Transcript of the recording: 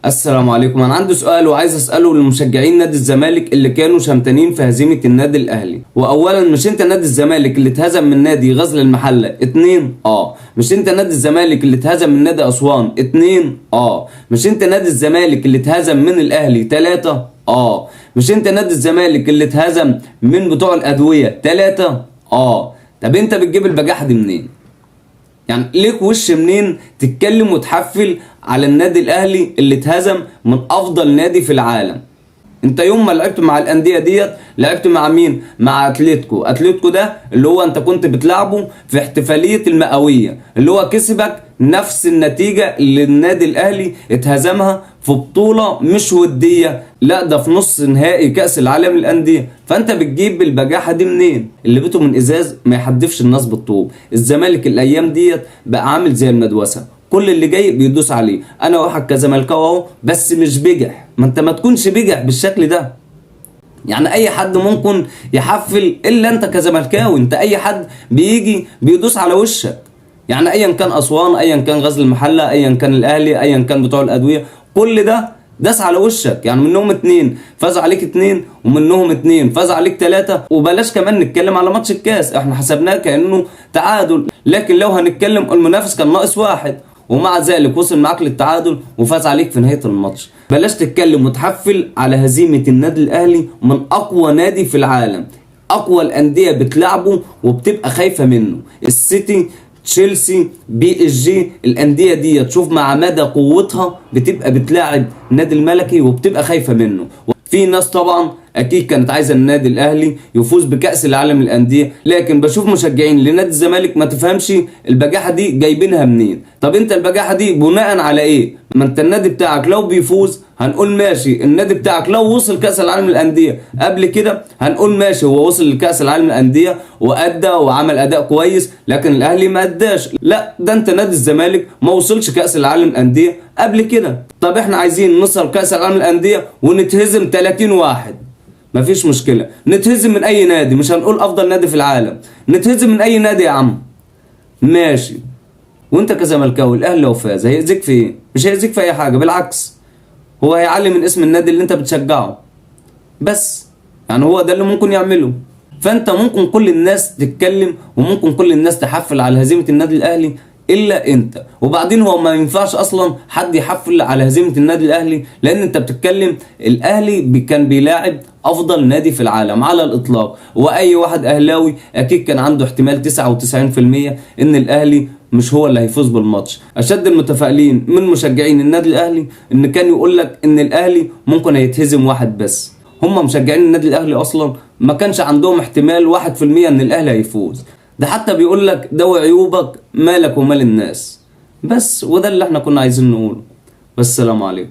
السلام عليكم. انا عندي سؤال وعايز اساله لمشجعين نادي الزمالك اللي كانوا شمتانين في هزيمه النادي الاهلي. واولا، مش انت نادي الزمالك اللي اتهزم من نادي غزل المحله 2؟ مش انت نادي الزمالك اللي اتهزم من نادي اسوان 2؟ مش انت نادي الزمالك اللي اتهزم من الاهلي 3؟ مش انت نادي الزمالك اللي اتهزم من بتوع الادويه 3؟ طب انت بتجيب البجاحه دي منين؟ يعني ليك وش منين تتكلم وتحفل على النادي الاهلي اللي اتهزم من افضل نادي في العالم؟ انت يوم ما لعبت مع الانديه ديت لعبت مع مين؟ مع اتلتيكو ده اللي هو انت كنت بتلعبه في احتفاليه المئويه، اللي هو كسبك نفس النتيجه اللي النادي الاهلي اتهزمها في بطوله مش وديه، لا ده في نص نهائي كاس العالم للانديه. فانت بتجيب البجاحه دي منين؟ اللي بيته من ازاز ما يحدفش الناس بالطوب. الزمالك الايام ديت بقى عامل زي المدوسه، كل اللي جاي بيدوس عليه. انا واحد كزملكاوي اهو، بس مش بجح. ما انت ما تكونش بجح بالشكل ده. يعني اي حد ممكن يحفل الا انت كزملكاوي. انت اي حد بيجي بيدوس على وشك. يعني ايا كان اسوان، ايا كان غزل المحله، ايا كان الاهلي، ايا كان بتوع الادويه، كل ده داس على وشك. يعني منهم 2 فاز عليك 2، ومنهم 2 فاز عليك 3. وبلاش كمان نتكلم على ماتش الكاس، احنا حسبناه كانه تعادل، لكن لو هنتكلم المنافس كان ناقص 1 ومع ذلك وصل معاك للتعادل وفاز عليك في نهايه الماتش. بلاش تتكلم وتحفل على هزيمه النادي الاهلي من اقوى نادي في العالم، اقوى الانديه بتلعبه وبتبقى خايفه منه. السيتي، تشيلسي، PSG، الانديه دي تشوف مع مدى قوتها بتبقى بتلاعب النادي الملكي وبتبقى خايفه منه. في ناس طبعا اكيد كانت عايزه النادي الاهلي يفوز بكاس العالم للانديه، لكن بشوف مشجعين لنادي الزمالك ما تفهمش البجاحه دي جايبينها منين. طب انت البجاحه دي بناء على ايه؟ ما انت النادي بتاعك لو بيفوز هنقول ماشي، النادي بتاعك لو وصل كاس العالم للانديه قبل كده هنقول ماشي، هو وصل لكاس العالم للانديه وادى وعمل اداء كويس، لكن الاهلي ما اداش. لا، ده انت نادي الزمالك ما وصلش كاس العالم للانديه قبل كده. طب احنا عايزين نوصل كاس العالم للانديه ونتهزم 30 واحد، مفيش مشكله، نتهزم من اي نادي، مش هنقول افضل نادي في العالم، نتهزم من اي نادي يا عم، ماشي. وانت كزملكاوي الاهلي لو فاز هيأذيك في ايه؟ مش هيأذيك في اي حاجه، بالعكس هو هيعلي من اسم النادي اللي انت بتشجعه بس. يعني هو ده اللي ممكن يعمله. فانت ممكن كل الناس تتكلم وممكن كل الناس تحفل على هزيمه النادي الاهلي الا انت. وبعدين هو ما ينفعش اصلا حد يحفل على هزيمه النادي الاهلي، لان انت بتتكلم الاهلي كان بيلاعب افضل نادي في العالم على الاطلاق، واي واحد اهلاوي اكيد كان عنده احتمال 99% ان الاهلي مش هو اللي هيفوز بالماتش. اشد المتفائلين من مشجعين النادي الاهلي ان كان يقول لك ان الاهلي ممكن هيتهزم 1 بس. هم مشجعين النادي الاهلي اصلا ما كانش عندهم احتمال 1% ان الاهلي هيفوز. ده حتى بيقول لك دوي عيوبك مالك ومال الناس بس. وده اللي احنا كنا عايزين نقوله. والسلام عليكم.